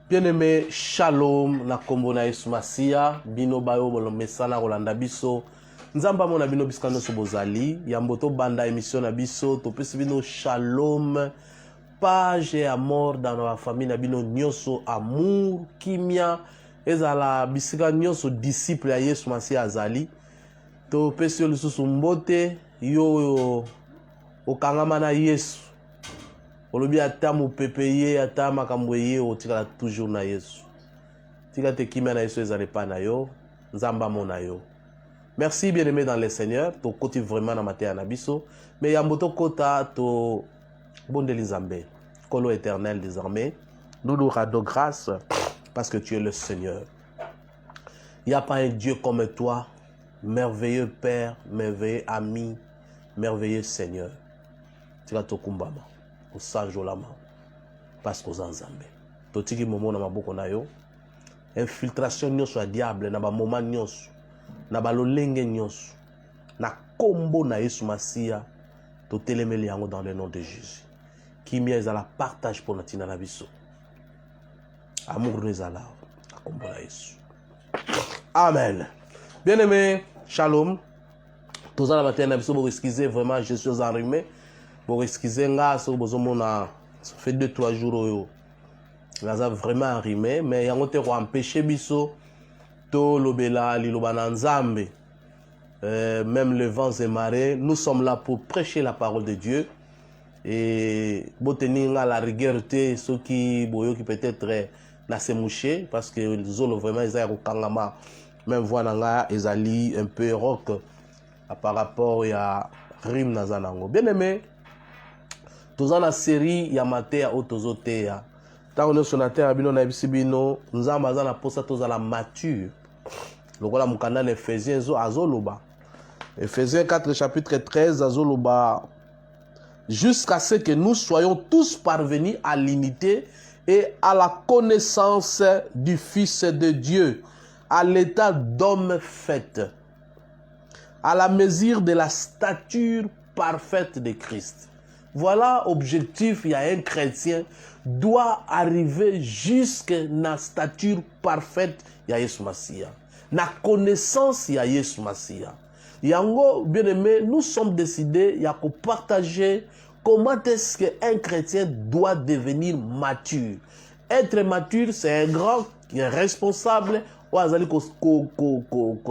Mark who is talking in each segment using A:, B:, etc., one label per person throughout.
A: Bien-aimé, shalom na kombo na Yesu Masia, bino bayo bolo mesana rolanda biso. Nzamba mona bino biskano so bozali, yamboto banda émission na biso, to pesi bino shalom, page et amour dans la famille na bino nyoso amour, kimia, ezala bisika nyoso disciple ya Yesu Masia azali. To pesi yo lisusu mbote, yo okangama na Yesu. Olobi ata mopepe ye ata makambo ye otikala toujours na Yesu. Tika te kimia na Yesu ezale pa na yo, nzamba mona yo. Merci bien-aimé dans le Seigneur, to koti vraiment na matéa na biso, mais yamboto kota to bondeli Nzambe, kolo éternel désormais. Nous nous rendons grâce parce que tu es le Seigneur. Il n'y a pas un Dieu comme toi, merveilleux Père, merveilleux ami, merveilleux Seigneur. Tika to kumbama. Osanjolama parce que Nzambe totiki momo na maboko na yo infiltration nyonso ya diable na ba moment nyonso na ba lolenge nyonso na kombo na Yesu Masia totelemeli yango dans le nom de Jésus kimia ezala partage pour natina na biso amour ezala na kombo na Yesu. Amen. Bien-aimé, shalom. Tozala matin na biso bo excuser vraiment je suis enrhumé. Pour excuser nga so bozomona ça fait 2-3 jours yo ngaza vraiment arrimé mais yango te ko empêcher biso to lobela liloba na Nzambe même le vent et marées nous sommes là pour prêcher la parole de Dieu et boteni nga la rigueur te ceux qui boyo qui peut-être na se moucher parce que zolo vraiment ils ont kangama même voix nga ezali un peu rock par rapport à rime nazanango. Bien aimé, toza na série ya matéa o tozoteya tango nyonso na terre bino na yebisi bino Nzambe aza na posa tozala mature lokola mokanda na Ephésiens azoloba Ephésiens 4 chapitre 13 azoloba jusqu'à ce que nous soyons tous parvenus à l'unité et à la connaissance du Fils de Dieu, à l'état d'homme fait, à la mesure de la stature parfaite de Christ. Voilà objectif, il y a un chrétien doit arriver jusqu'à la stature parfaite il y a Yesu Masia. La connaissance il y a Yesu Masia. Yango bien aimé, nous sommes décidés il y a qu'on partager comment est-ce qu'un chrétien doit devenir mature. Être mature, c'est un grand qui est responsable. Azali ko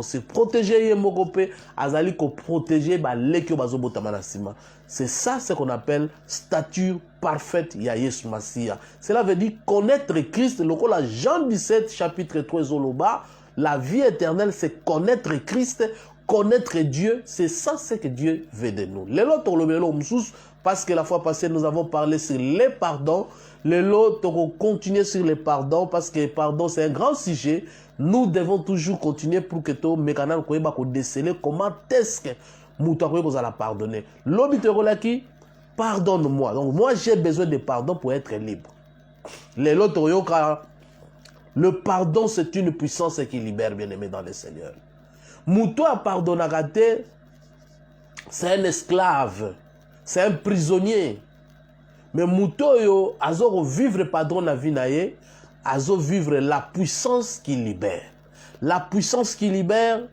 A: se protéger yemokope azali ko protéger ba lekyo bazobota manasima. C'est ça ce qu'on appelle stature parfaite ya Yesu Masia. Cela veut dire connaître Christ. Lokola Jean 17 chapitre 3 zoloba, la vie éternelle c'est connaître Christ, connaître Dieu, c'est ça ce que Dieu veut de nous. Les lots tolobelo msous parce que la fois passée nous avons parlé sur les pardons. Les lots continuer sur les pardons parce que pardon c'est un grand sujet. Nous devons toujours continuer pour que tout mécanal koyeba ko déceler comment est-ce que muta koyeba la pardonner. L'obiterolaki pardonne-moi. Donc moi j'ai besoin de pardon pour être libre. Les lots le pardon c'est une puissance qui libère bien-aimé dans le Seigneur. Muto a pardonné, c'est un esclave, c'est un prisonnier. Mais muto yo azo vivre pardon la vie naie. Azo vivre la puissance qui libère. La puissance qui libère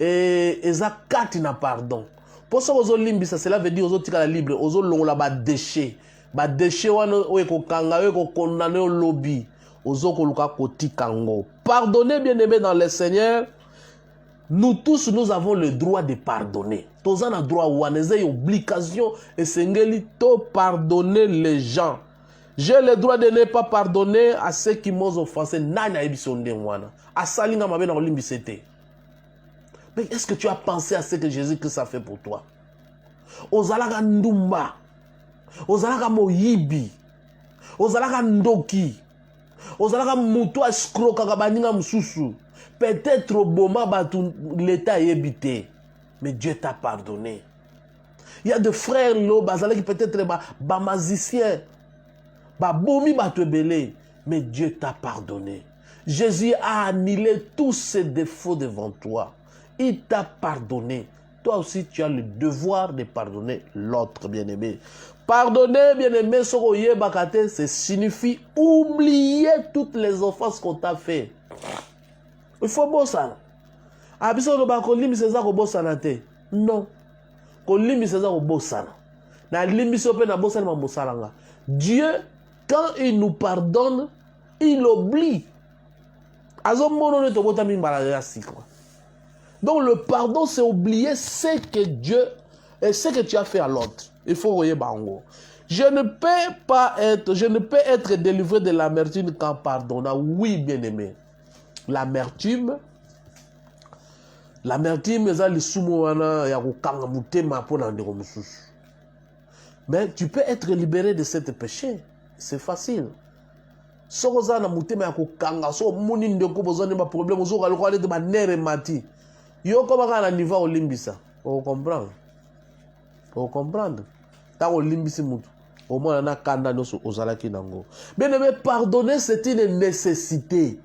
A: et eza kati na pardon. Pour ça ozo limbisa cela veut dire ozo tika libre, ozo longola ba déchet. Ba déchet wana oyeko kanga oyeko condamner au lobby. Ozo koluka kotikango. Pardonnez bien-aimés dans le Seigneur. Nous tous nous avons le droit de pardonner. Toza na droit waneze obligation et sengeli to pardonner les gens. J'ai le droit de ne pas pardonner à ceux qui m'ont offensé. Nana ebisonde wana. Asalinga mabe na olimbisete. Mais est-ce que tu as pensé à ce que Jésus-Christ a fait pour toi? Ozalaka ndumba. Ozalaka moyibi. Ozalaka ndoki. Ozalaka muto escroc baninga mususu. Peut-être boma batu l'état ebité. Mais Dieu t'a pardonné. Il y a des frères là bazala qui peut-être ba magicien. Bomi ba te belé, mais Dieu t'a pardonné. Jésus a annulé tous ses défauts devant toi. Il t'a pardonné. toi aussi tu as le devoir de pardonner l'autre, bien-aimé. Pardonner, bien-aimé, ce signifie oublier toutes les offenses qu'on t'a fait. Il faut bosser. Non. Dieu, quand il nous pardonne, il oublie. Donc le pardon, c'est oublier ce que Dieu et ce que tu as fait à l'autre. Il faut voyer bango. Je ne peux être délivré de l'amertume qu'en pardonnant. Oui, bien-aimé. L'amertume, mais tu peux être libéré de ce péché. C'est facile. Yo comment on niveau olimbisa. On comprend. On comprendre. Ta olimbisi mutu. Au moins on a kanda noso ozalaki nango. Bien aimé, pardonner c'est une nécessité.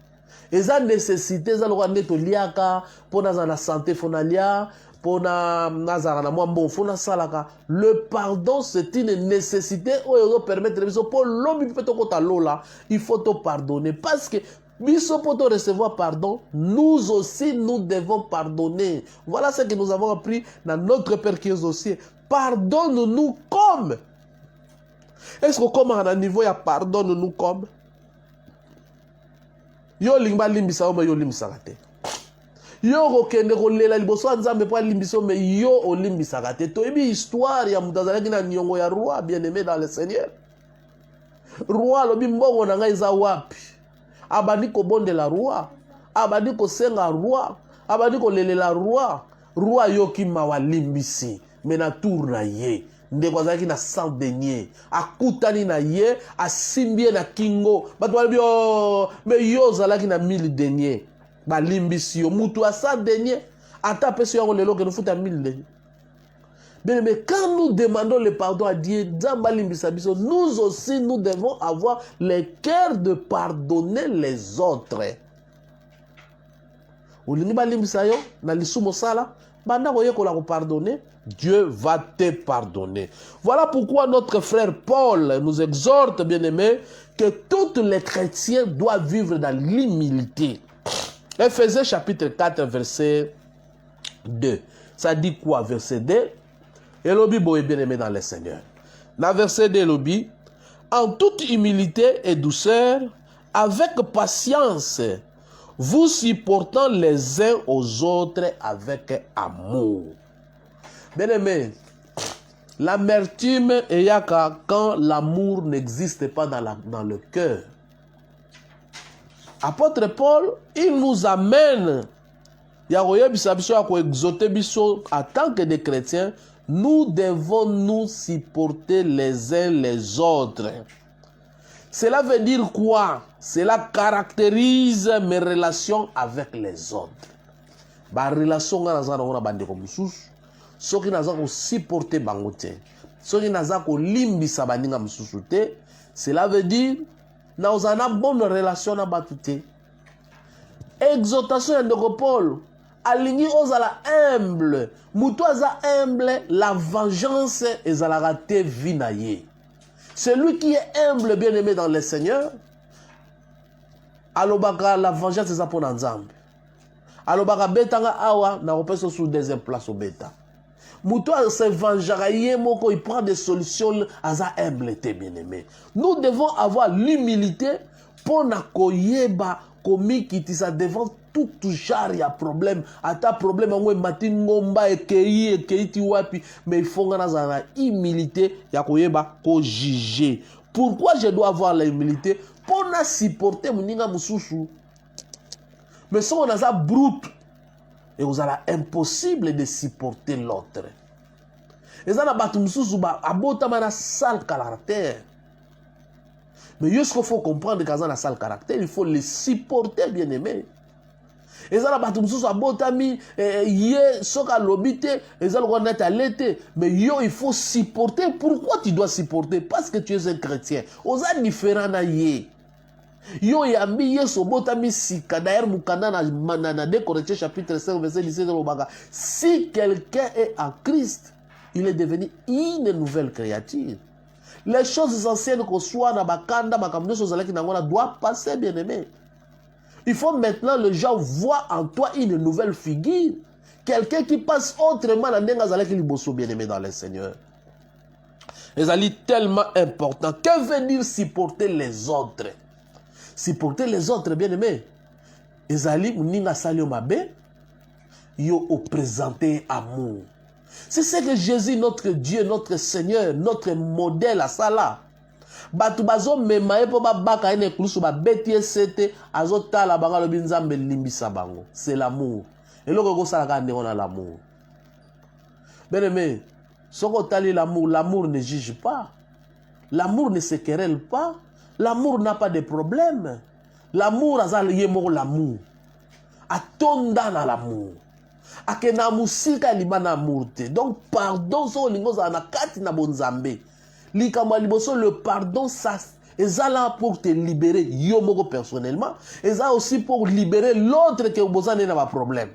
A: Et ça nécessité ça le neto liaka pour na santé fonalia pour na nazara na mwambo fona salaka. Le pardon c'est une nécessité ou permettre pour l'homme peut te lola, il faut te pardonner parce que pour recevoir pardon, nous aussi, nous devons pardonner. Voilà ce que nous avons appris dans notre Père qui est aussi. Pardonne-nous comme. Est-ce que comme à un niveau, il y a pardonne-nous comme? Yo limba limbisa o yo limbisa kate. Yo okende kolela liboso nzambe po limbiso mais yo o limbisa kate. To ebi histoire ya mutazala kina nyongo ya roi bien-aimé dans le Seigneur. Roi lobi mbongo na ngai za wapi? Abandi ko bonde la roi, abandi ko senga roi, abandi ko lele la roi, roi yoki mawalimbisi, mena tour na ye, ndeko azaki na sang denier, akutani na ye, asimbie na kingo, bato balibio, me yo zalaki na 1000 denier, balimbisi yo, mutu a 100 denier, ata pesi yango lelo ke nufuta 1000 denier. Bien, mais quand nous demandons le pardon à Dieu, nous aussi, nous devons avoir le cœur de pardonner les autres. Dieu va te pardonner. Voilà pourquoi notre frère Paul nous exhorte, bien-aimés, que tous les chrétiens doivent vivre dans l'humilité. Éphésiens chapitre 4, verset 2. Ça dit quoi, verset 2? Et l'obi boy bien-aimé dans le Seigneur. Dans verset 2, l'obi, en toute humilité et douceur, avec patience, vous supportant les uns aux autres avec amour. Bien-aimé, l'amertume est quand l'amour n'existe pas dans le cœur. Apôtre Paul, il nous amène, en tant que des chrétiens, nous devons nous supporter les uns les autres. Cela veut dire quoi? Cela caractérise mes relations avec les autres. Ma relation avec les autres, ceux qui n'ont supporté bangote, ceux qui n'ont limbisa baninga msusute, cela veut dire nous avons une bonne relation avec tout. Exhortation de Paul. Alingi ozala humble, mutu aza humble, la vengeance ezala te vinaye. Celui qui est humble, bien-aimé dans le Seigneur, alobaka la vengeance eza pour nzambe. Alobaka betanga awa na repeso sous deuxième place au beta. Mutu se vengera yemoko, il prend des solutions aza humble te bien-aimé. Nous devons avoir l'humilité pour na koyeba komi kitisa devant tout genre ya problème. Ata problème ngwe mati ngomba ekei ti wapi, mais il faut ngana za humilité ya koyeba ko juger. Pourquoi je dois avoir l'humilité? Pour na supporter muninga mususu. Mais si on a ça brute, et vous allez impossible de supporter l'autre. Et ça na batu mususu ba abota mana sale caractère. Mais ce qu'il faut comprendre quand on a sale caractère, il faut le supporter, bien aimé. Et ça la batu mususu abotami ye soka lobité, et ça le roi net à l'été. Mais yo il faut supporter. Pourquoi tu dois supporter? Parce que tu es un chrétien. Osa différent na ye. Yo yambi yeso botami sika. D'ailleurs, Mukanda na 2 Corinthiens chapitre 5 verset 17. Si quelqu'un est en Christ, il est devenu une nouvelle créature. Les choses anciennes qu'on soit dans Bakanda, Makamdo, Sozalaki Nangona doivent passer, bien aimé. Il faut maintenant les gens voient en toi une nouvelle figure. Quelqu'un qui passe autrement dans Nengazalaki Liboso, bien aimé dans le Seigneur. Les alliés tellement importants. Que veut dire supporter les autres? Supporter les autres, bien aimé. Les alliés, Mouninga Salio Mabe, yo au présenter amour. C'est ce que Jésus, notre Dieu, notre Seigneur, notre modèle à ça là. Batubazo memaye po baka ene kulusu ba betie sete azota la banga lobi nzambe limbisa bango. C'est l'amour. Et le gogo salaka ndeko na l'amour. Bien aimé, soko tali l'amour ne juge pas. L'amour ne se querelle pas. L'amour n'a pas de problème. L'amour azal yemo l'amour. Atonda na l'amour. Akena musika libana amourte. Donc pardon so lingo za na kati na bonzambe. Le pardon, ça est là pour te libérer, yo moko personnellement, et ça aussi pour libérer l'autre qui a besoin d'un problème.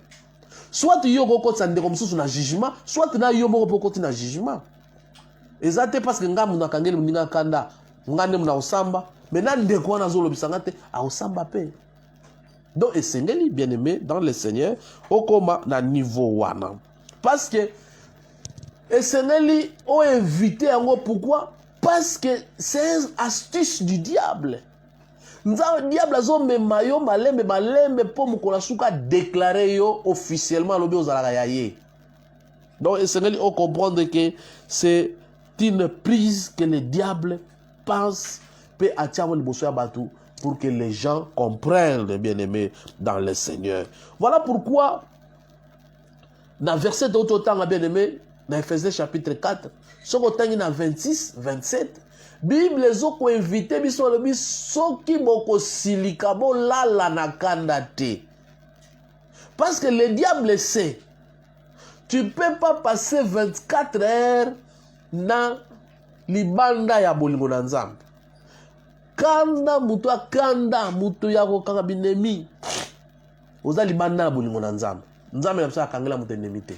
A: Soit yo moko ça comme ça na jugement, soit na yo moko pour continuer na jugement. Et ça c'est parce que ngamu na kangeli mninga kanda, ngane mna osamba, mais na ndeko na zolo bisangate a osamba pe. Donc essengeli bien aimé dans le Seigneur, okoma na niveau wana. Parce que et Sénéli ont évité en gros pourquoi? Parce que c'est une astuce du diable. Le diable a dit mayo malembe pour me déclarer officiellement l'obé aux alayaye. Donc et Sénéli ont comprendre que c'est une prise que le diable pense peut attirer le bosso batou pour que les gens comprennent le bien-aimé dans le Seigneur. Voilà pourquoi dans verset d'autre temps bien aimé. Dans Ephésiens chapitre 4, ce qu'on a dans 26, 27, Bible les ont invité, ils sont le ceux qui m'ont silikabo là la nakandate. Parce que le diable sait, tu ne peux pas passer 24 heures dans libanda ya bolingo na nzambe. Kanda mutu yako kanga binemi. Oza libanda ya bolingo na nzambe. Nzambe na psa kangela mutu enemi te.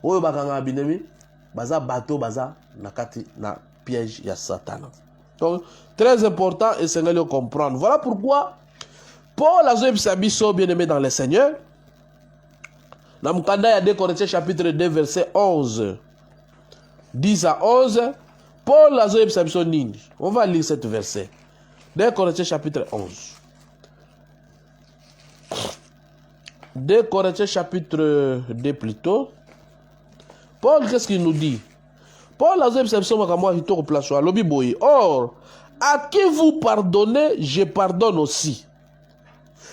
A: Oyo bakanga binemi baza bateau baza nakati na piège ya Satan. Donc très important et c'est de comprendre. Voilà pourquoi Paul a dit bien aimé dans le Seigneur. Dans Mukanda ya 2 Corinthiens chapitre 2 verset 11. 10 à 11, Paul a dit nini. On va lire cet verset. 2 Corinthiens chapitre 11. 2 Corinthiens chapitre 2 plutôt. Paul, qu'est-ce qu'il nous dit? Paul a dit, or, à qui vous pardonnez, je pardonne aussi.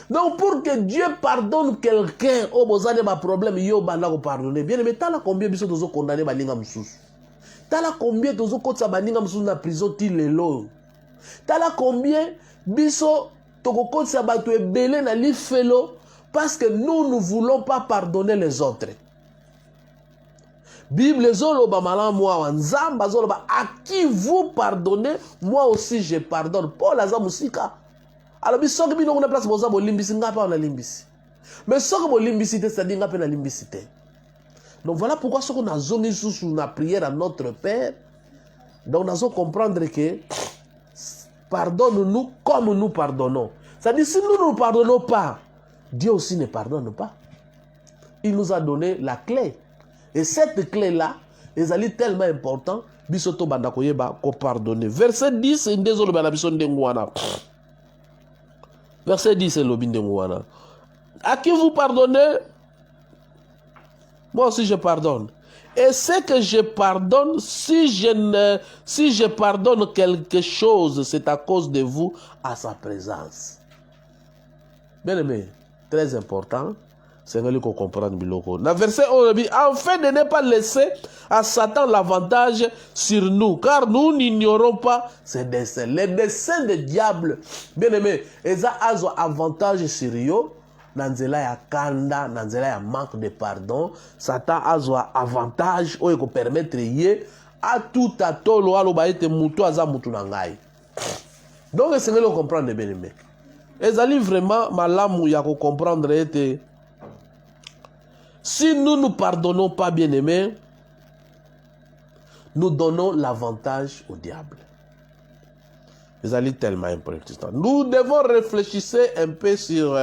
A: Donc, pour que Dieu pardonne quelqu'un, oh, vous avez un problème, yo, banda ko pardonner. Bien aimé, t'as combien de gens condamnés à l'inga msous? T'as combien de gens qui ont été en prison, t'as combien de gens qui ont été belé na li felo parce que nous ne voulons pas pardonner les autres. Bible zoloba malan moi nzamba zoloba à qui vous pardonnez moi aussi je pardonne. Paul azamusika. Alors bisoki bino kuna place boza bolimbisi ngapa na limbisi. Mais soko bolimbisi te ça dit ngapa na limbisi te. Donc voilà pourquoi ce qu'on a zongi sous la prière à notre Père. Donc nous allons comprendre que pardonne-nous comme nous pardonnons. C'est-à-dire si nous ne pardonnons pas, Dieu aussi ne pardonne pas. Il nous a donné la clé. Et cette clé-là, elle est tellement importante, bisoto banda koyeba ko pardonner. Verset 10, ndezolo bana biso ndengwana. Verset 10 c'est lobi ndengwana. À qui vous pardonnez, moi aussi je pardonne. Et c'est que je pardonne, si je pardonne quelque chose, c'est à cause de vous, à sa présence. Bien aimé, très important. C'est ce qu'on comprend. Dans le verset 11, afin de ne pas laisser à Satan l'avantage sur nous, car nous n'ignorons pas ses desseins. Les desseins du diable, bien aimé, ils ont un avantage sur eux. Nanzela ya kanda, nanzela ya manque de pardon, Satan a un avantage qui peut permettre à tout à tolo alo ba ete mutu aza mutu nangai. Donc, c'est ce que vous comprenez bien aimé. Et ça vraiment malamu ya ko comprendre était si nous ne pardonnons pas bien aimé, nous donnons l'avantage au diable. C'est tellement important. Nous devons réfléchir un peu sur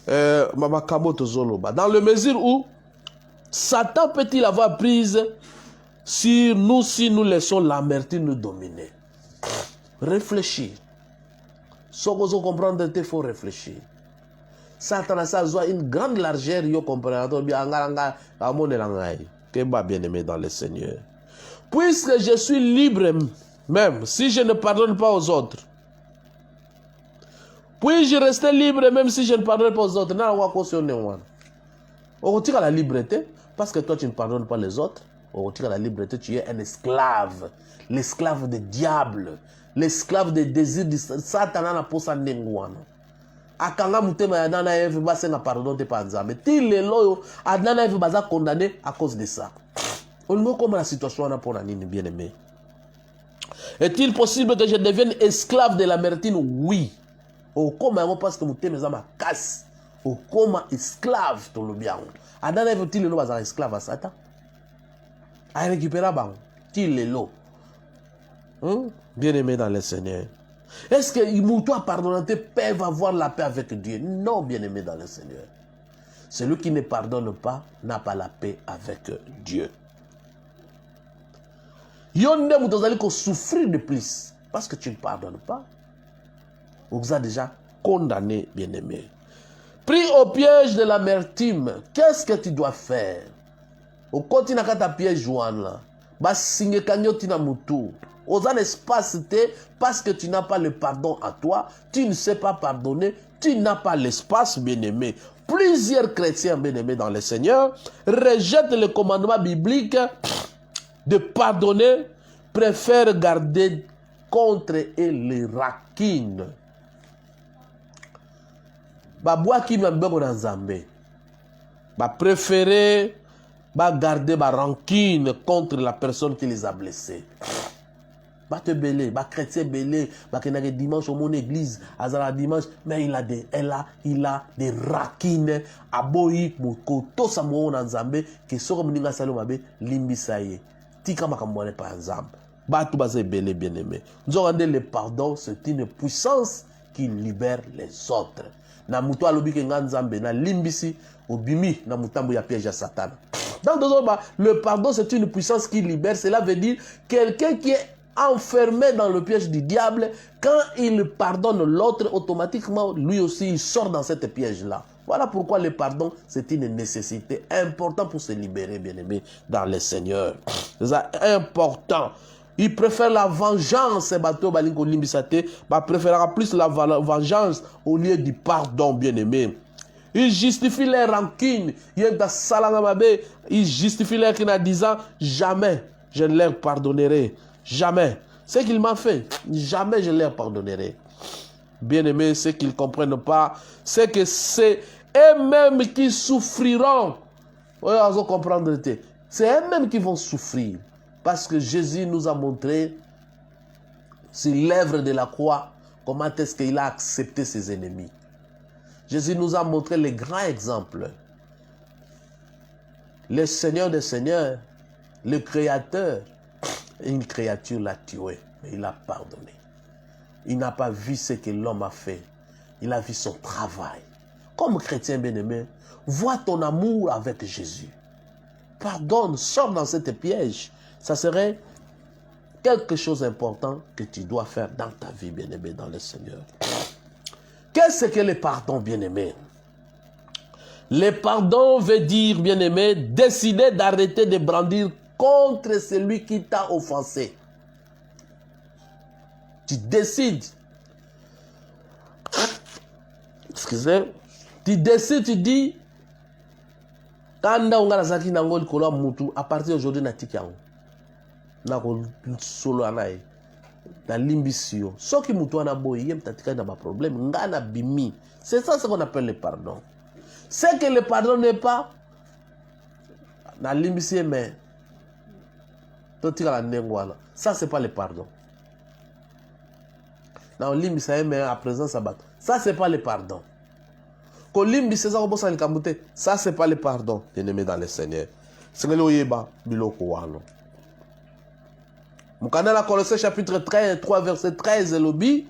A: dans la mesure où Satan peut-il avoir prise sur nous si nous laissons l'amertume nous dominer. Réfléchis. Ce que vous comprenez, il faut réfléchir. Satan a une grande largeur, vous comprenez, bien aimé dans le Seigneur. Puisque je suis libre, même si je ne pardonne pas aux autres, puis-je rester libre même si je ne pardonne pas aux autres? On retire la liberté parce que toi tu ne pardonnes pas les autres. On retire la liberté, tu es un esclave. L'esclave du diable. L'esclave des désirs du Satan. Akanga mutema ya nana eve basenga pardon te panzambe. Ti lelo adana eve baza condamné à cause de ça. On me comment la situation na pour nini bien aimé. Est-il possible que je devienne esclave de l'amertume? Oui. Au coma parce que mutema za ma casse. Au coma esclave to le bien. Adana eve ti lelo baza esclave à Satan. A récupérer bang. Ti lelo. Bien aimé dans le Seigneur. Est-ce que les pardonnés peuvent avoir la paix avec Dieu? Non, bien aimé dans le Seigneur. Celui qui ne pardonne pas n'a pas la paix avec Dieu. Yonde mutozali ko souffrir de plus parce que tu ne pardonnes pas. Vous avez déjà condamné, bien aimé. Pris au piège de l'amertume, qu'est-ce que tu dois faire? Au continent quand tu piège Joanne là, bas signé kanyo tina mutu. Aux un espace parce que tu n'as pas le pardon à toi, tu ne sais pas pardonner, tu n'as pas l'espace, bien-aimé. Plusieurs chrétiens bien-aimés dans le Seigneur rejettent le commandement biblique de pardonner, préfèrent garder contre et les raquines. Babouaki m'ambego dans Zambé. Préférer garder ma rancune contre la personne qui les a blessés. Te belé, chrétien belé, kenake dimanche au mon église, azala dimanche, mais il a des raquines, aboyi, mokoto samo na nzambe, que soko mninga salomabe, limbisaye. Tika makamwane par exemple. Batu bazé belé bien aimé. Nous avons le pardon, c'est une puissance qui libère les autres. Na muto alobi ke nzambe na limbisi, obimi na mutambo ya piège à Satan. Dans d'autres mots, le pardon c'est une puissance qui libère. Cela veut dire quelqu'un qui est enfermé dans le piège du diable, quand il pardonne l'autre, automatiquement, lui aussi, il sort dans cette piège-là. Voilà pourquoi le pardon, c'est une nécessité importante pour se libérer, bien-aimé, dans le Seigneur. C'est important. Il préfère la vengeance, préférera plus la vengeance au lieu du pardon, bien-aimé. Il justifie les rancunes. Il justifie les rancunes en disant, jamais je ne leur pardonnerai. Jamais. Ce qu'il m'a fait, jamais je leur pardonnerai. Bien-aimés, ce qu'ils ne comprennent pas, c'est que c'est eux-mêmes qui souffriront. C'est eux-mêmes qui vont souffrir. Parce que Jésus nous a montré, sur l'œuvre de la croix, comment est-ce qu'il a accepté ses ennemis. Jésus nous a montré les grands exemples. Le Seigneur des Seigneurs, le Créateur, une créature l'a tué, mais il a pardonné. Il n'a pas vu ce que l'homme a fait. Il a vu son travail. Comme chrétien bien-aimé, vois ton amour avec Jésus. Pardonne, sors dans cette piège. Ça serait quelque chose d'important que tu dois faire dans ta vie, bien-aimé, dans le Seigneur. Qu'est-ce que le pardon, bien-aimé? Le pardon veut dire, bien-aimé, décider d'arrêter de brandir contre celui qui t'a offensé. Tu décides. Excusez. Tu décides, tu dis, Kanda ungara zaki nangol kolo mutu, à partir d'aujourd'hui na tikiango. Na ko solo anaye. Na limbisio. So ki mutu anaboy, yem tatika na ba problème, ngana bimi. C'est ça ce qu'on appelle le pardon. C'est que le pardon n'est pas na limbisio mais ça, c'est pas le pardon. na olimbi ça mais à présent ça bat. Ça c'est pas le pardon. Kolimbi c'est ça ko bosa likamute. Ça c'est pas le pardon, bien-aimé dans le Seigneur. C'est le oyeba biloko wano. Mukana Colossiens chapitre 3 verset 13 lobi.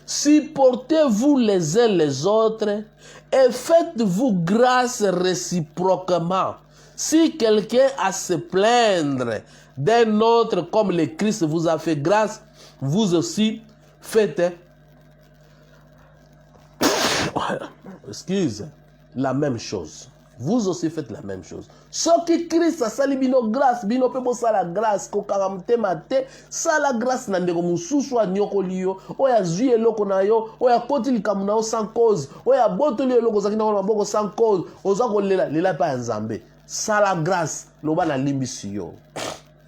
A: Supportez-vous les uns les autres et faites-vous grâce réciproquement. Si quelqu'un a à se plaindre d'un autre comme le Christ vous a fait grâce, vous aussi faites excuse, la même chose. Vous aussi faites la même chose. Ce qui Christ a sali bino grâce, bino pe bosa la grâce, ko karamte mate, sa la grâce na ndeko mususu a nyoko liyo, oya zui eloko na yo, oya koti likamuna yo sans cause, oya boto liyo eloko zaki na maboko sans cause, oza ko lela pa nzambe. Sa la grâce, loba na limbisi yo.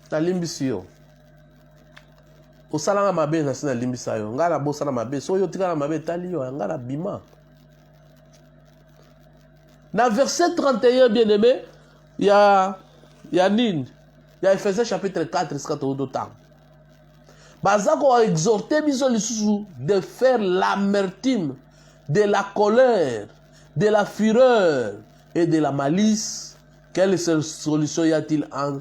A: Na limbisi yo. Osala nga mabe na sina limbisa yo. Nga la bosa na mabe, so yo tika na mabe tali yo, nga la bima. Dans verset 31, bien-aimé, il y a Nin. Il y a Ephésiens chapitre 4, jusqu'à tout le temps. Bazako a exhorté de faire l'amertume, de la colère, de la fureur et de la malice. Quelle solution y a-t-il en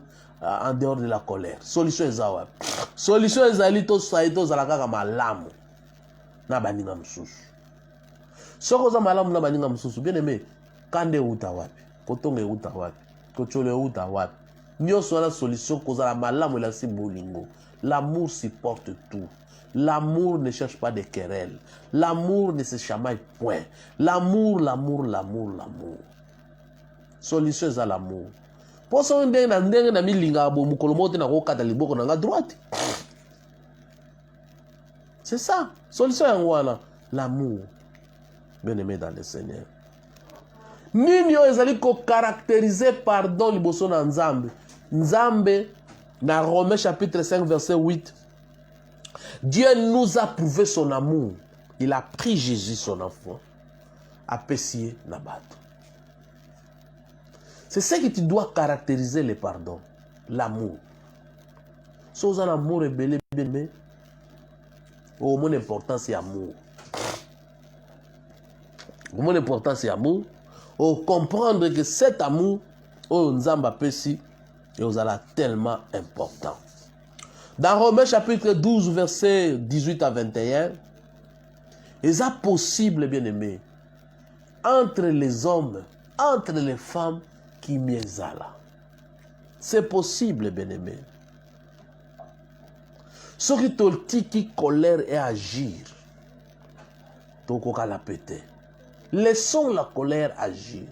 A: dehors de la colère? Solution est ça. Solution est ça. Lito saito zalaka malamu. Na baninga msusu. Soko za malamu na baninga msusu. Bien-aimé. Kande uta wapi, kotonge uta wapi, kochole uta wapi. Nyoso la solution koza la malamu la si bolingo. L'amour supporte tout. L'amour ne cherche pas de querelles. L'amour ne se chamaille point. L'amour. Solution est l'amour. Pour ça on ndenge na milinga bo mukolo mote na ko kata liboko na nga droite. C'est ça. Solution yango l'amour. Bien-aimé dans le Seigneur. Nini yo ezali ko caractériser pardon liboso na Nzambe. Nzambe na Romains chapitre 5 verset 8. Dieu nous a prouvé son amour. Il a pris Jésus son enfant à pessier nabato. C'est ce qui doit caractériser le pardon, l'amour. Si vous avez un amour rebelle, bien, au moins l'important c'est l'amour. Au moins l'important c'est l'amour. Comprendre que cet amour, Nzamba Pessi, et vous allez tellement important. Dans Romains chapitre 12, verset 18 à 21, il est possible, bien aimé, entre les hommes, entre les femmes qui miezala. C'est possible, bien aimé. Ce qui te qui colère et agir, tu la péter. Laissons la colère agir.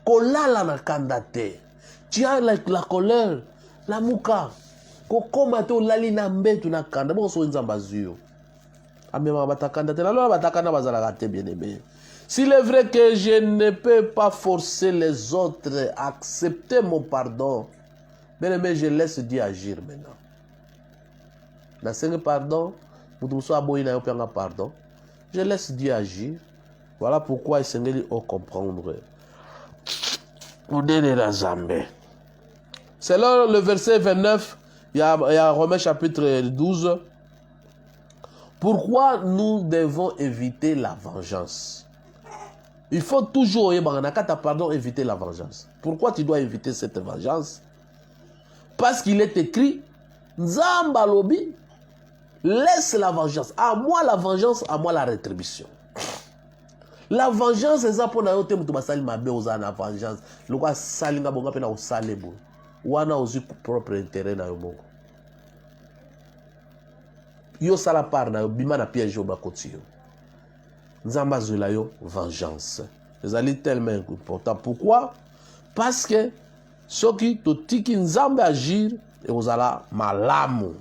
A: Kolala na kandate. Tu as la colère, la muka. Kokomato lali na mbetu na kanda. Bon so nzamba zuyo. Amema batakanda te la loi batakana bazala gate bien aimé. S'il est vrai que je ne peux pas forcer les autres à accepter mon pardon, bien aimé, je laisse Dieu agir maintenant. Dans ce pardon, pardon, je laisse Dieu agir. Voilà pourquoi il Seigneur dit comprendre. Selon le verset 29, il y a Romains chapitre 12. Pourquoi nous devons éviter la vengeance? Il faut toujours, pardon, éviter la vengeance. Pourquoi tu dois éviter cette vengeance? Parce qu'il est écrit, Nzamba lobi, laisse la vengeance. À moi la vengeance, à moi la rétribution. La vengeance, c'est ça pour nous te mutu basali mabe oza na vengeance. Loko salinga bonga pe na osalebo. Wana ozu propre intérêt na yo bongo. Yo sala par na yo bima na piège ba kotio. Nzamba zula yo vengeance. C'est ali tellement important. Pourquoi? Parce que ceux qui te tiki nzamba agir et ozala malamu.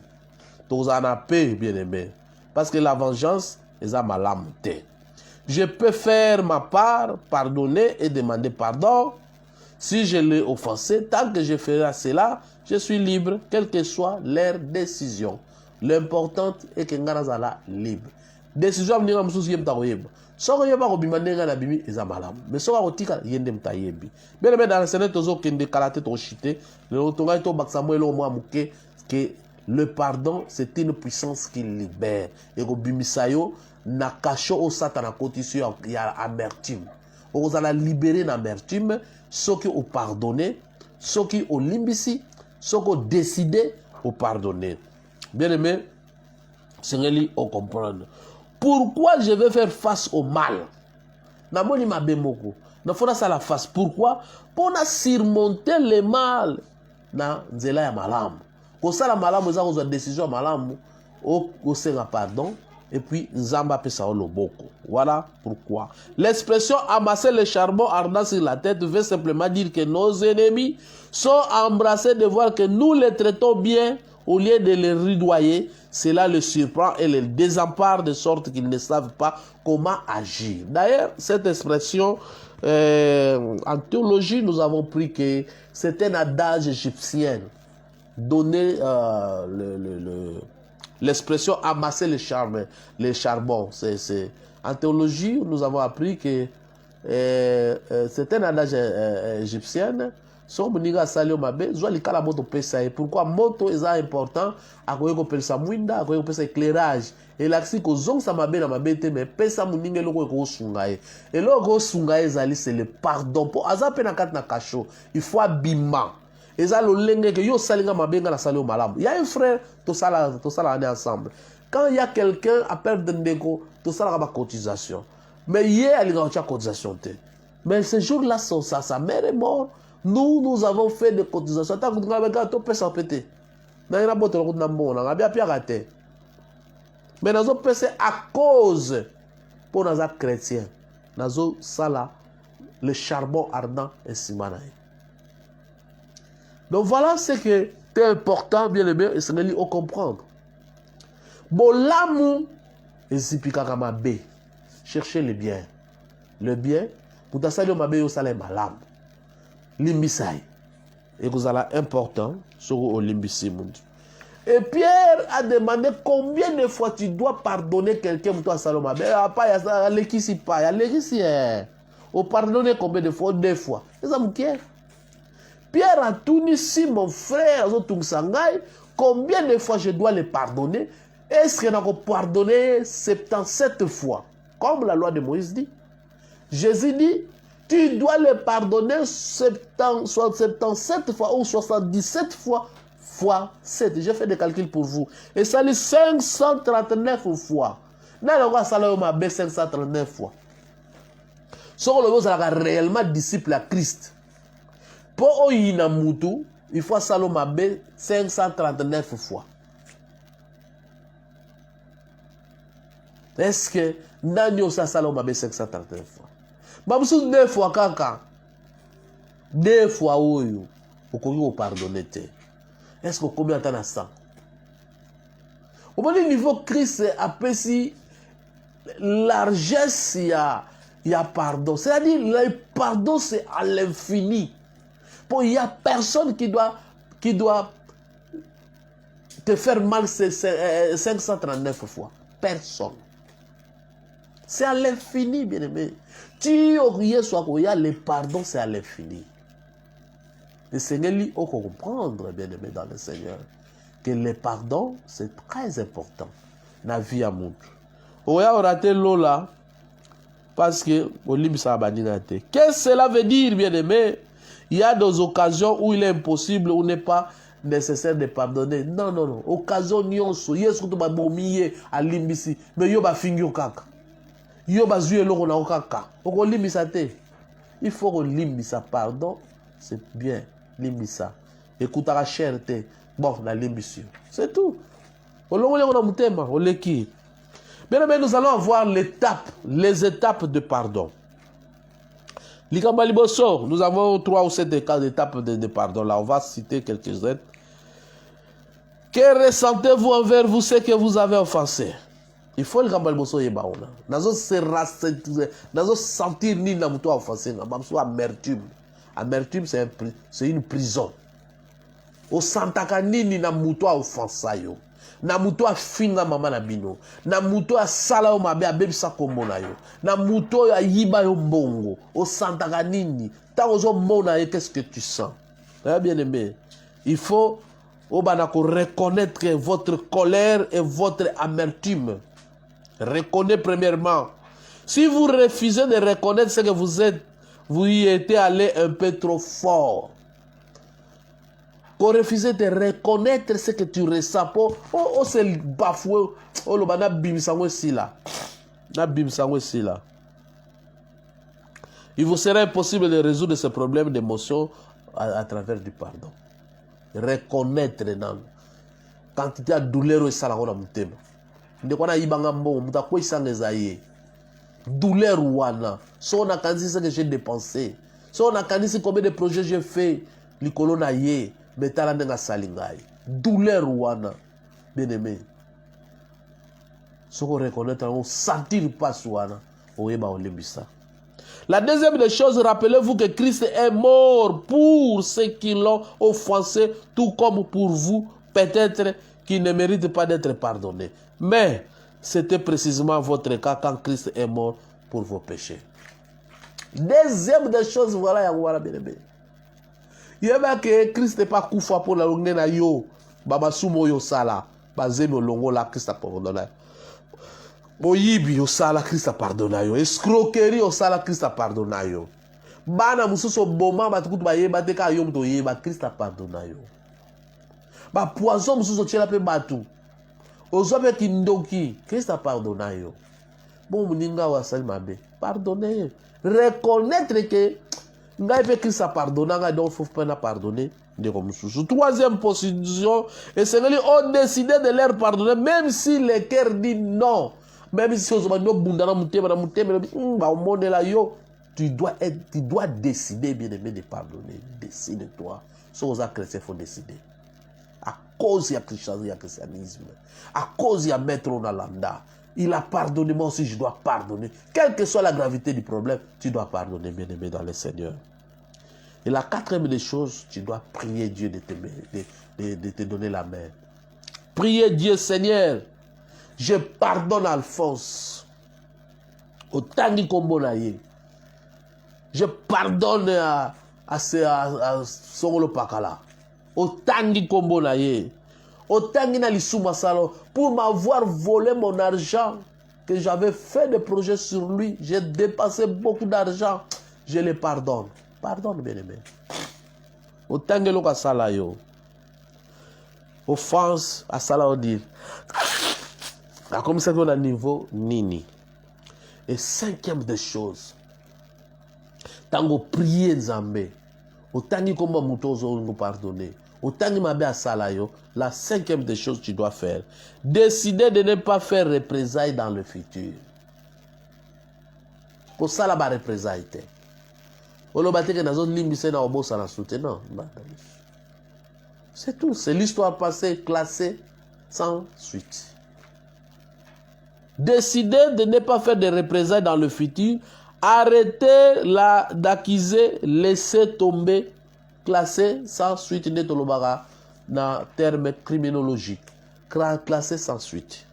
A: Tozana paix bien aimé. Parce que la vengeance est malamu te. Je peux faire ma part, pardonner et demander pardon. Si je l'ai offensé, tant que je ferai cela, je suis libre, quelle que soit leur décision. L'important est que Ngarazala libre. Décision mninga msusu yebta koyeba. Soko yeba ko bimandenga na bimi eza malamu. Mais soko ko tika yende mtayebi. Bien dans le Seigneur tozo kende kalate to chité, le tonga to baksa mo elo mo amuke que Le pardon, c'est une puissance qui libère. Et ko bimisa yo na kasho o satana koti ya amertume. Vous allez libérer l'amertume, ceux qui ont pardonné, ceux qui ont limbisi, ceux qui ont décidé de pardonner. Bien aimé, c'est ce qu'on comprend. Pourquoi je vais faire face au mal? Namoni mabemoko. Na fona ça la face. Pourquoi? Pour surmonter le mal. Na nzela ya malamu. Ko sala malamu za ko décision malamu o senga pardon. Et puis, Nzamba pesa loboko. Voilà pourquoi. L'expression amasser le charbon ardent sur la tête veut simplement dire que nos ennemis sont embrassés de voir que nous les traitons bien au lieu de les rudoyer. Cela les surprend et les désempare de sorte qu'ils ne savent pas comment agir. D'ailleurs, cette expression, en théologie, nous avons pris que c'est un adage égyptien donné l'expression amasser les charbons. En théologie, nous avons appris que c'est un adage égyptien. Pourquoi moto est important? À quoi on peut ça mouinda, à quoi on peut ça éclairage. Et là, si on zong ça m'a bien ma bête, mais pesa mouninge loko ko sungaye. Et loko sungaye zali c'est le pardon. Pour azape na kat na kacho, il faut abima. Et ça, le que yo salinga mabenga la salo malam. Il y a un frère, tout ça on est ensemble. Quand il y a quelqu'un à perdre de ndeko, tout ça la cotisation. Mais hier, il y a une cotisation. Mais ce jour-là, sa mère est morte. Nous avons fait des cotisations. Tant que nous avons tout peut s'empêter. Nous avons tout le monde. Nous avons bien raté. Mais nous avons fait à cause pour nos chrétiens. Nous avons ça le charbon ardent et simanaï. Donc voilà ce qui est important, bien aimé, et c'est ce qu'il faut comprendre. Bon, l'amour, et zipika kama B. Cherchez le bien. Le bien, pour t'assailler ma B, au salaire malam. Limbisai. Et vous allez important sur le limbisi. Et Pierre a demandé combien de fois tu dois pardonner quelqu'un pour toi, Saloma. Il y a l'équipe, il y a l'équipe. On pardonne combien de fois? 2 fois. C'est ça, Pierre. Pierre a tout dit, si mon frère, combien de fois je dois le pardonner? Est-ce qu'il a pardonné 77 fois? Comme la loi de Moïse dit. Jésus dit, tu dois le pardonner 77 fois ou 77 fois fois 7. J'ai fait des calculs pour vous. Et ça dit 539 fois. Ça dit 539 fois. Si on est réellement disciple à Christ, pour Oyinamutu, il faut Salomabé 539 fois. Est-ce que Nanyo sa Salomabé 539 fois? Babsou 2 fois kaka. 2 fois oyo. Vous pardonner. Est-ce que combien de temps ça? Au niveau Christ apprécie largesse, il y a pardon. C'est-à-dire le pardon c'est à l'infini. Il n'y a personne qui doit te faire mal 539 fois. Personne. C'est à l'infini, bien aimé. Tu aurais soit qu'il y a le pardon, c'est à l'infini. Le Seigneur lui faut comprendre, bien aimé dans le Seigneur, que le pardon, c'est très important dans la vie à mon. On a raté l'eau là, parce que qu'est-ce que cela veut dire, bien aimé? Il y a des occasions où il est impossible, où il n'est pas nécessaire de pardonner. Non, non, non. Occasion nyonso. Yes, kutu ba bomiye a limbisi. Mais yo ba fingyo kaka. Yo ba zuye loko na okaka. Oko limbisa te. Il faut que limbisa pardon. C'est bien. Limbisa. Écoute la cherté. Bon, la limbisio. C'est tout. Olongo le on mutema, oleki. Bien, nous allons voir les étapes de pardon. Nous avons 3 ou 7 étapes de pardon. Là, on va citer quelques-unes. Que ressentez-vous envers vous ce que vous avez offensé? Il faut le Kambaliboso yebaona. Nazo sentir ni na muto offensé. Amertume. Amertume, c'est une prison. Au santaka ni na muto offensé yo. Na muto afinga mama na bino. Na muto asala o mabe abebisa kombo na yo. Na muto ayiba yo mbongo. O santaka nini. Ta ozo mona ye, qu'est-ce que tu sens? Bien aimé. Il faut Obanako reconnaître votre colère et votre amertume. Reconnaissez premièrement. Si vous refusez de reconnaître ce que vous y êtes allé un peu trop fort. Pour refuser de reconnaître ce que tu ressens. C'est bafoué. Oh, le bana bim sango si là. Na bim sango si là. Il vous sera impossible de résoudre ce problème d'émotion à travers du pardon. Reconnaître nan. Quand tu as douleur et ça la rona mutema. Ndeko na ibanga mbongo mutakoi sangeza ye. Douleur wana. So on a candidat ce que j'ai dépensé. So on a candidat combien de projets j'ai fait. Likolo na ye. Metala ndenga salingai. Douleur wana. Bien aimé. So on reconnaître on sentir pas wana. Oyeba olembisa. La deuxième des choses, rappelez-vous que Christ est mort pour ceux qui l'ont offensé, tout comme pour vous, peut-être qui ne méritent pas d'être pardonnés. Mais c'était précisément votre cas quand Christ est mort pour vos péchés. Deuxième des choses, voilà, bien aimé. Il y a que Christ n'est pas koufa pour la longue na yo, baba sumo yo sala, basé no longo la Christ a pardonné. Boyibi yo sala Christ a pardonné yo, escroquerie yo sala Christ a pardonné yo. Bana mususo boma batukutu ba yeba te ka yo mto yeba Christ a pardonné yo. Ba poison mususo tshela pe batu. Ozo pe kindoki Christ a pardonné yo. Bon muninga wa sali mabe, pardonner, reconnaître que ngai pe Christ a pardonné, ngai donc faut pas pardonner. Troisième position, et c'est qu'ils ont décidé de leur pardonner, même si le cœur dit non. Même si tu dois décider, bien aimé, de pardonner. Décide-toi. Ce que les chrétiens faut décider. À cause du christianisme, à cause du maître Onalanda, il a pardonné, moi aussi je dois pardonner. Quelle que soit la gravité du problème, tu dois pardonner, bien aimé, dans le Seigneur. Et la quatrième des choses, tu dois prier Dieu de te donner la main. Priez Dieu, Seigneur, je pardonne Alphonse. Au tangi kombonaye. Je pardonne à Songolo Pakala. Au tangi kombonaye. Au tangi na lisuma salo. Pour m'avoir volé mon argent que j'avais fait des projets sur lui. J'ai dépassé beaucoup d'argent. Je le pardonne. Pardonne, bien aimé. Au tangi loka sala yo. Offense à sala o dire. Comme ça qu'on a niveau nini. Et cinquième des choses. Tango prier Nzambe. Autant comme Moutozo nous pardonner. Autant mabe à salayo. La cinquième des choses que tu dois faire. Décider de ne pas faire représailles dans le futur. Pour ça là-bas représailles. C'est tout. C'est l'histoire passée classée sans suite. Décidez de ne pas faire de représailles dans le futur. Arrêtez d'accuser, laissez tomber, classer sans suite. Dans termes criminologiques. Classer sans suite.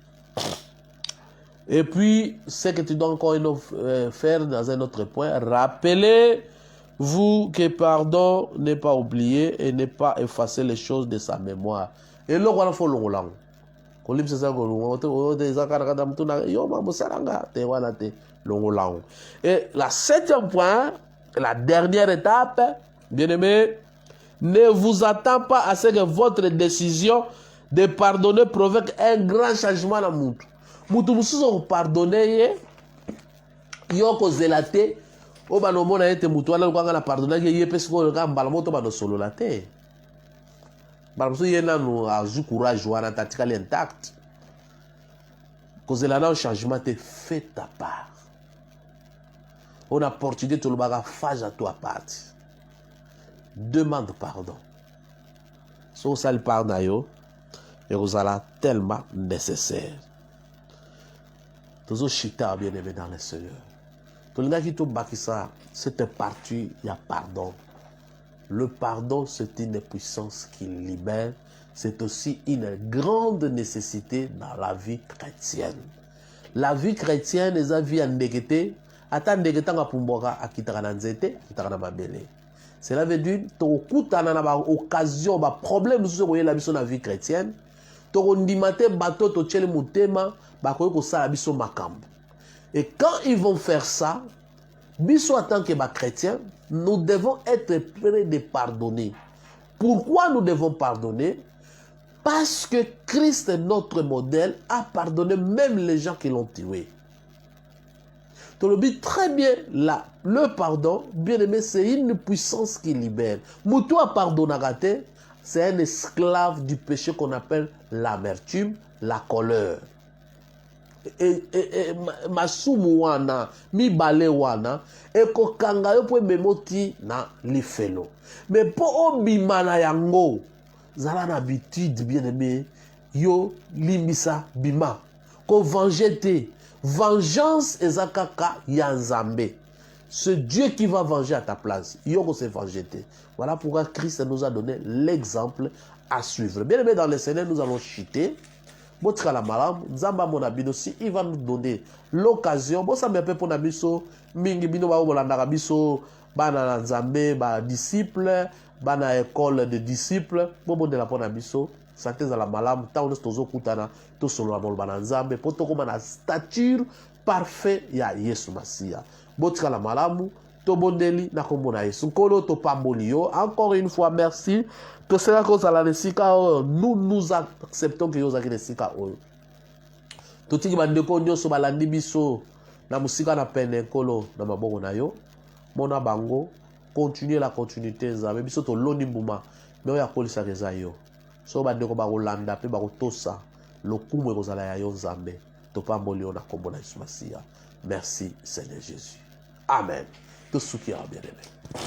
A: Et puis, ce que tu dois encore faire dans un autre point, rappelez-vous que pardon n'est pas oublié et n'est pas effacer les choses de sa mémoire. Et là, il faut l'onglang. Et la septième point, la dernière étape, bien aimé, ne vous attendez pas à ce que votre décision de pardonner provoque un grand changement dans le monde. Mutu mususo pardonner yoko zelate o bano mona ete mutu ala kwanga na pardonner ye pesko ka mbala moto bano solo late. Barmuso yena no azu courage wana tatikali intact. Kozelana un changement te fait ta part. On a portugais tout le baga fage à toi part. Demande pardon. So ça le pardon yo et vous allez tellement nécessaire. Toujours chita bien aimé dans le Seigneur. Tout le gars qui te bakisa cette partie il y a pardon. Le pardon, c'est une puissance qui libère. C'est aussi une grande nécessité dans la vie chrétienne. La vie chrétienne, les avis en négité, attend négité en pumboka, akitara na nzete, akitara na mabele. Cela veut dire tokutana na ba occasion ba problème sur koyela biso na vie chrétienne. Tokondimate bato to tchele mutema ba koyo ko sala biso makambo. Et quand ils vont faire ça, biso en tant que chrétiens, nous devons être prêts de pardonner. Pourquoi nous devons pardonner? Parce que Christ, notre modèle, a pardonné même les gens qui l'ont tué. Tu le dis très bien, là, le pardon, bien aimé, c'est une puissance qui libère. Moutoua pardonnagate, c'est un esclave du péché qu'on appelle l'amertume, la colère. Et masumu wana, mi bale wana, et ko kanga yo po memoti na lifelo. Mais po obima na yango, zala na habitude bien aimé, yo limisa bima. Ko vengete, vengeance ezakaka yanzambe. C'est Dieu qui va venger à ta place. Yo ko se vengete. Voilà pourquoi Christ nous a donné l'exemple à suivre. Bien aimé, dans le Seigneur, nous allons chuter. Botika malam, Nzamba monabino, si il va nous donner l'occasion, bon ça me peut pour nabiso, mingi bino ba obolanda biso, bana Nzambe, ba disciple, bana école de disciples, bon de la pona biso, santé za la malam, ta on tozo kutana, to solo amol bana Nzambe, poto koma na stature parfait ya Yesu Masia. Botika la malamu, to bondeli na kombo na Yesu. Nkolo to pamboli yo. Encore une fois merci. Que cela cause à la nesika, nous acceptons que nous avons nesika. Tout qui bande ko nyoso balandi biso na musika na pene kolo na mabongo na yo. Mona bango continuer la continuité za mais biso to loni mbuma mais ya kolisa keza yo. So bande ko ba kolanda pe ba kotosa lokumu ekozala ya yo Nzambe. To pamboli yo na kombo na Yesu Masia. Merci Seigneur Jésus. Amen. Tout ce qui a bien aimé.